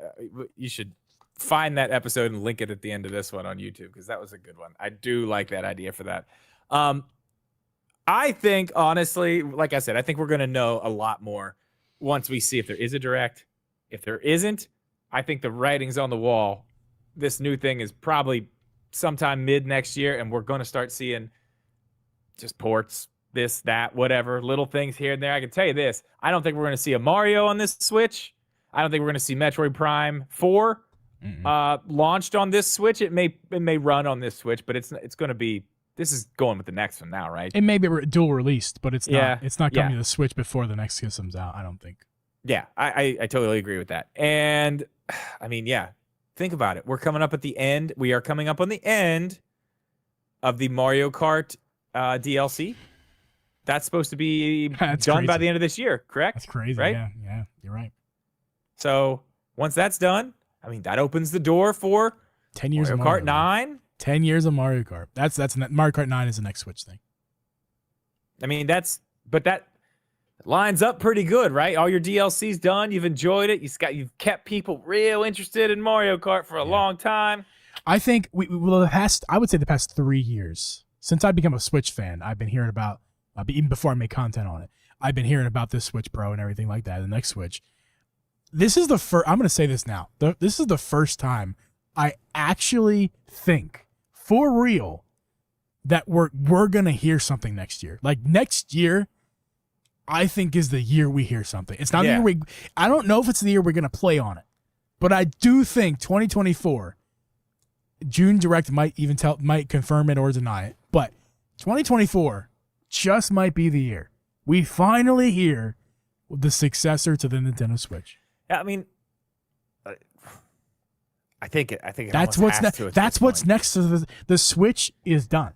you should find that episode and link it at the end of this one on YouTube, because that was a good one. I do like that idea for that. I think, honestly, like I said, I think we're going to know a lot more once we see if there is a direct. If there isn't, I think the writing's on the wall. This new thing is probably sometime mid next year, and we're going to start seeing just ports, this, that, whatever, little things here and there. I can tell you this. I don't think we're going to see a Mario on this Switch. I don't think we're going to see Metroid Prime 4 launched on this Switch. It may run on this Switch, but it's going to be. This is going with the next one now, right? It may be dual released, but it's not. It's not coming to the Switch before the next system's out. I don't think. Yeah, I totally agree with that. And I mean, yeah, think about it. We're coming up at the end. We are coming up on the end of the Mario Kart DLC. That's supposed to be done by the end of this year, correct? That's crazy, right? Yeah, you're right. So once that's done, I mean, that opens the door for 10 years Mario of Mario Kart 9. 10 years of Mario Kart. That's Mario Kart 9 is the next Switch thing. I mean, that lines up pretty good, right? All your DLC's done. You've enjoyed it. You've kept people real interested in Mario Kart for a long time. I think I would say the past 3 years since I became a Switch fan, I've been hearing about even before I make content on it. I've been hearing about this Switch Pro and everything like that. The next Switch. This is the first. I'm going to say this now. This is the first time I actually think for real that we're going to hear something next year. Like next year, I think is the year we hear something. It's not the year I don't know if it's the year we're going to play on it, but I do think 2024 June Direct might confirm it or deny it. But 2024 just might be the year we finally hear the successor to the Nintendo Switch. Yeah, I mean, I think it that's what's that's what's next to the Switch is done.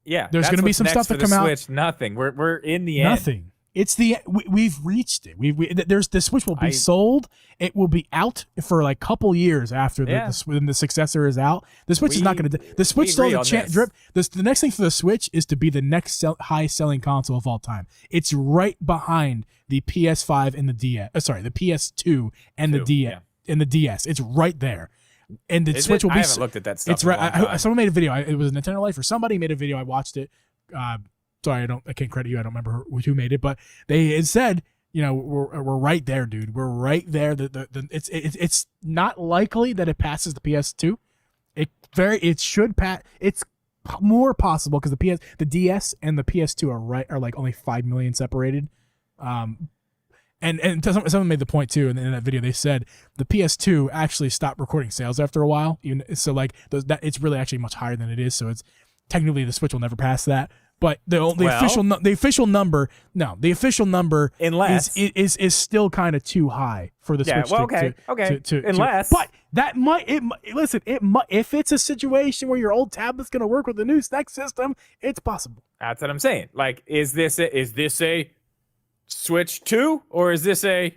Yeah, there's going to be some stuff to come out. Switch, nothing. We're in the end. Nothing. It's we've reached it. The Switch will be sold. It will be out for like a couple years after when the successor is out. The Switch is not going to. The Switch still has a chance. The next thing for the Switch is to be the next highest selling console of all time. It's right behind the PS5 and the DS. The PS2 and the DS and the DS. It's right there. And the Switch will be. I haven't looked at that stuff. It's right. Someone made a video. It was Nintendo Life or somebody made a video. I watched it. Sorry, I can't credit you. I don't remember who made it, but it said, we're right there, dude. We're right there. It's not likely that it passes the PS2. It should pass. It's more possible because the DS and the PS2 are like only 5 million separated. And someone made the point too in that video. They said the PS2 actually stopped recording sales after a while. So like that, it's really actually much higher than it is. So it's technically the Switch will never pass that. But the official number is still kind of too high for the Switch. But that might if it's a situation where your old tablet's going to work with the new next system, it's possible. That's what I'm saying. Like, is this a Switch 2 or is this a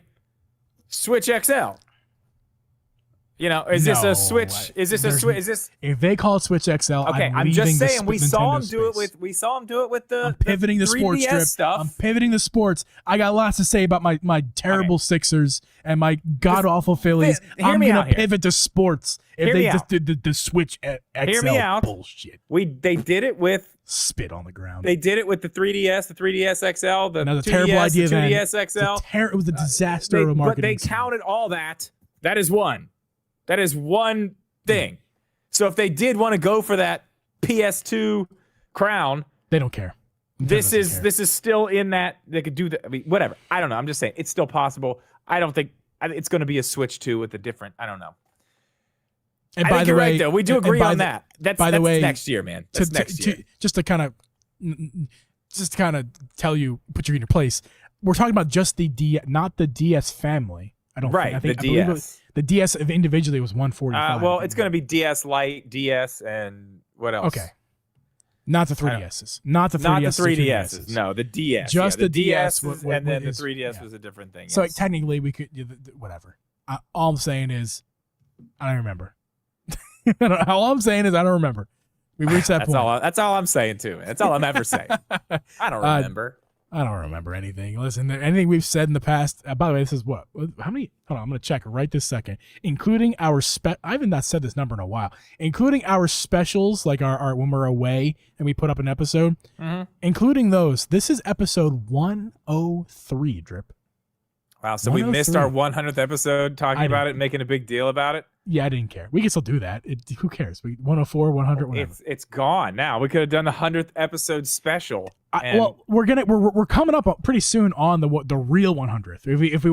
Switch XL? Is this a Switch? Is this a Switch? Is this? If they call it Switch XL, okay, I'm just saying we saw them do it with the. I'm pivoting the sports strip stuff. I'm pivoting the sports. I got lots to say about my terrible Sixers and my god awful Phillies. I'm gonna pivot to sports. If they just did the Switch XL, hear me out. Bullshit. They did it with spit on the ground. They did it with the 3DS, the 3DS XL, the 2DS, terrible idea. The 2DS XL. It was a disaster of a marketing. But they counted all that. That is one. That is one thing. So if they did want to go for that PS2 crown, they don't care. This is still in that they could do that. I mean, whatever. I don't know. I'm just saying it's still possible. I don't think it's going to be a Switch 2 with a different. I don't know. And by the way, right, though, we do agree on that. That's next year, man. That's next year. Just to kind of tell you, put you in your place. We're talking about just not the DS family. I don't right. think. The DS. The DS individually was $145. Well, it's going to be DS Lite, DS, and what else? Okay. Not the 3DSs. Not the 3DSs. No, the DS. Just the DS. And then the 3DS was a different thing. So technically we could, whatever. All I'm saying is, I don't remember. All I'm saying is I don't remember. We reached that point. That's all I'm saying too. That's all I'm ever saying. I don't remember. I don't remember anything. Listen, anything we've said in the past. By the way, this is what? How many? Hold on, I'm going to check right this second. Including our I haven't not said this number in a while. Including our specials, like our when we're away and we put up an episode. Mm-hmm. Including those, this is episode 103. Drip. Wow, so we missed our 100th episode talking about it, making a big deal about it. Yeah, I didn't care. We can still do that. Who cares? 104, 100, whatever. It's gone now. We could have done the 100th episode special. Well, we're coming up pretty soon on the real 100th. If we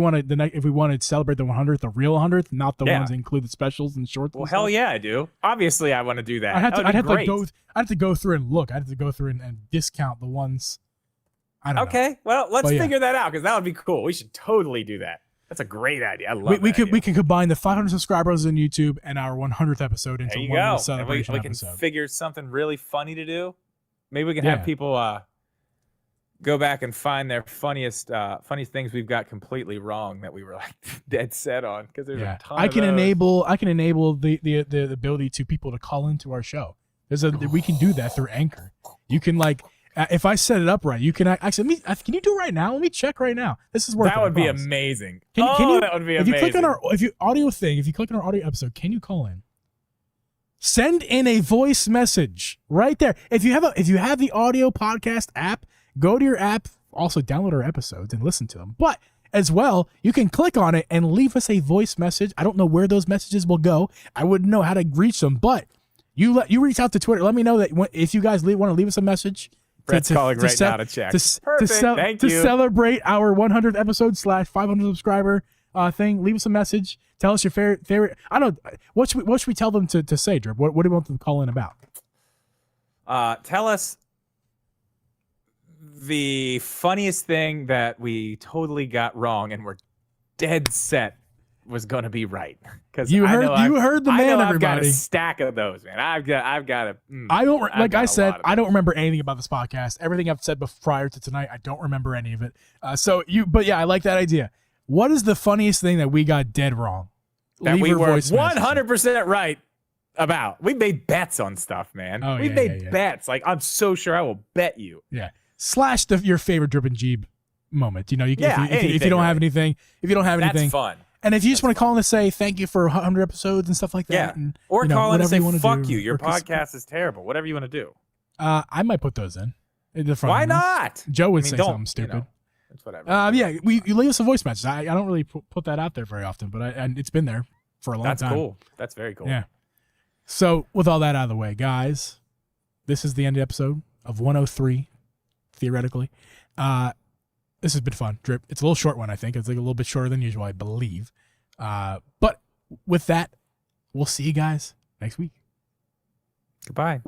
want to celebrate the 100th, the real 100th, not the ones that include the specials and shorts. Well, hell yeah, I do. Obviously, I want to do that. I'd have to go through and look. I'd have to go through and discount the ones. I don't know. Okay, well, let's figure that out because that would be cool. We should totally do that. That's a great idea. I love we could combine the 500 subscribers on YouTube and our 100th episode into one little celebration episode. We can figure something really funny to do. Maybe we can have people go back and find their funny things we've got completely wrong that we were like dead set on because there's a ton. I can enable the ability to people to call into our show. We can do that through Anchor. You can if I set it up right, you can actually. Can you do it right now? Let me check right now. This is worth. That would be amazing. Can you, that would be amazing. If you click on if you click on our audio episode, can you call in? Send in a voice message right there. If you have the audio podcast app, go to your app. Also download our episodes and listen to them. But as well, you can click on it and leave us a voice message. I don't know where those messages will go. I wouldn't know how to reach them, but you reach out to Twitter. Let me know that if you guys want to leave us a message. Brett's calling right now to check. Thank you. To celebrate our 100th episode / 500 subscriber thing, leave us a message. Tell us your favorite. I don't know. What should we tell them to say, Drip? What do you want them to call in about? Tell us the funniest thing that we totally got wrong and we're dead set was going to be right. Because you heard the man. Everybody, I've got a stack of those, man. I've got a. I don't I don't remember anything about this podcast. Everything I've said prior to tonight, I don't remember any of it. But yeah, I like that idea. What is the funniest thing that we got dead wrong? That we were 100% right about. We made bets on stuff, man. We made bets. I'm so sure I will bet you. Yeah. / your favorite Drip and Geeb moment. If you don't have anything, that's fun. And if you just want to call in and say thank you for 100 episodes and stuff like that, or call in and say fuck you, your podcast is terrible. Whatever you want to do. I might put those in the front. Why not? Joe would say something stupid. It's whatever. You leave us a voice message. I don't really put that out there very often, but and it's been there for a long time. That's cool. That's very cool. Yeah. So with all that out of the way, guys, this is the end of the episode of 103, theoretically. This has been fun, Drip. It's a little short one, I think. It's a little bit shorter than usual, I believe. But with that, we'll see you guys next week. Goodbye.